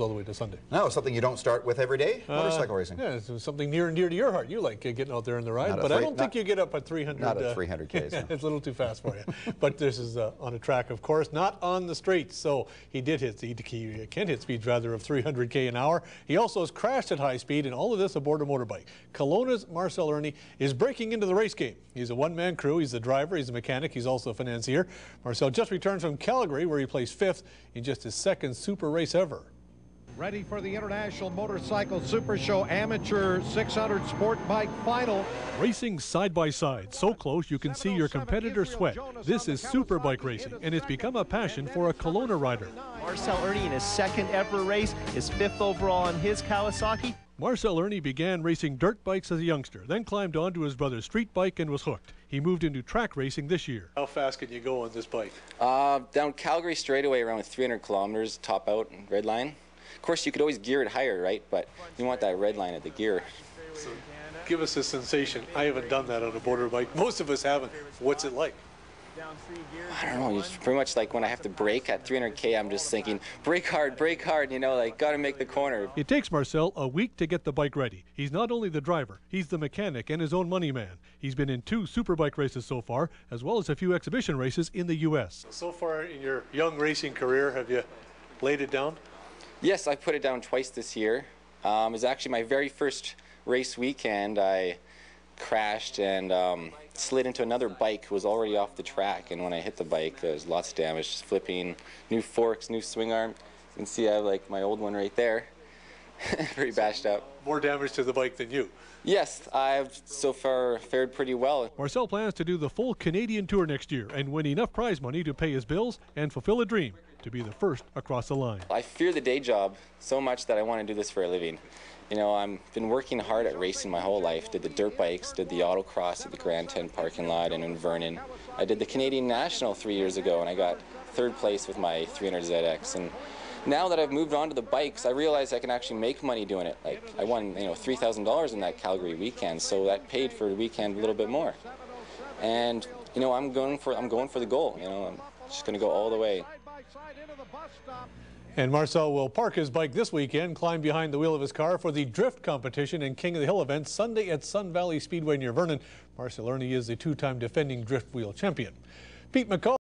all the way to Sunday. No, something you don't start with every day, motorcycle racing. Yeah, it's something near and dear to your heart. You like getting out there in the ride, but I don't think you get up at 300. Not at 300 Ks. No. It's a little too fast for you. But this is on a track, of course, not on the straight. So he did hit, he can hit speeds rather of 300 k an hour. He also has crashed at high speed, and all of this aboard a motorbike. Kelowna's Marcel Irnie is breaking into the race game. He's a one-man crew. He's the driver. He's a mechanic. He's also a financier. Marcel just returned from Calgary, where he placed 5th in just his 2nd super race ever. Ready for the International Motorcycle Super Show Amateur 600 Sport Bike Final. Racing side by side, so close you can see your competitor sweat. This is Superbike racing, and it's become a passion for a Kelowna rider. Marcel Irnie in his 2nd ever race, his 5th overall on his Kawasaki. Marcel Irnie began racing dirt bikes as a youngster, then climbed onto his brother's street bike and was hooked. He moved into track racing this year. How fast can you go on this bike? Down Calgary straightaway around 300 kilometers, top out, red line. Of course, you could always gear it higher, right? But you want that red line at the gear. So give us a sensation. I haven't done that on a motorbike. Most of us haven't. What's it like? I don't know. It's pretty much like when I have to brake at 300 K, I'm just thinking, brake hard, you know, like, got to make the corner. It takes Marcel a week to get the bike ready. He's not only the driver, he's the mechanic and his own money man. He's been in 2 superbike races so far, as well as a few exhibition races in the U.S. So far in your young racing career, have you laid it down? Yes, I put it down twice this year. It was actually my very first race weekend. I crashed and slid into another bike who was already off the track, and when I hit the bike there was lots of damage, flipping, new forks, new swing arm. You can see I have like my old one right there. Pretty bashed up. More damage to the bike than you. Yes, I've so far fared pretty well. Marcel plans to do the full Canadian tour next year and win enough prize money to pay his bills and fulfill a dream, to be the first across the line. I fear the day job so much that I want to do this for a living. You know, I've been working hard at racing my whole life. Did the dirt bikes, did the autocross at the Grand 10 parking lot and in Vernon. I did the Canadian National 3 years ago, and I got 3rd place with my 300ZX. And now that I've moved on to the bikes, I realize I can actually make money doing it. Like, I won, you know, $3,000 in that Calgary weekend, so that paid for the weekend a little bit more. And you know, I'm going for the goal. You know, I'm just going to go all the way. And Marcel will park his bike this weekend, climb behind the wheel of his car for the drift competition and King of the Hill event Sunday at Sun Valley Speedway near Vernon. Marcel Irnie is the 2-time defending drift wheel champion. Pete McCall.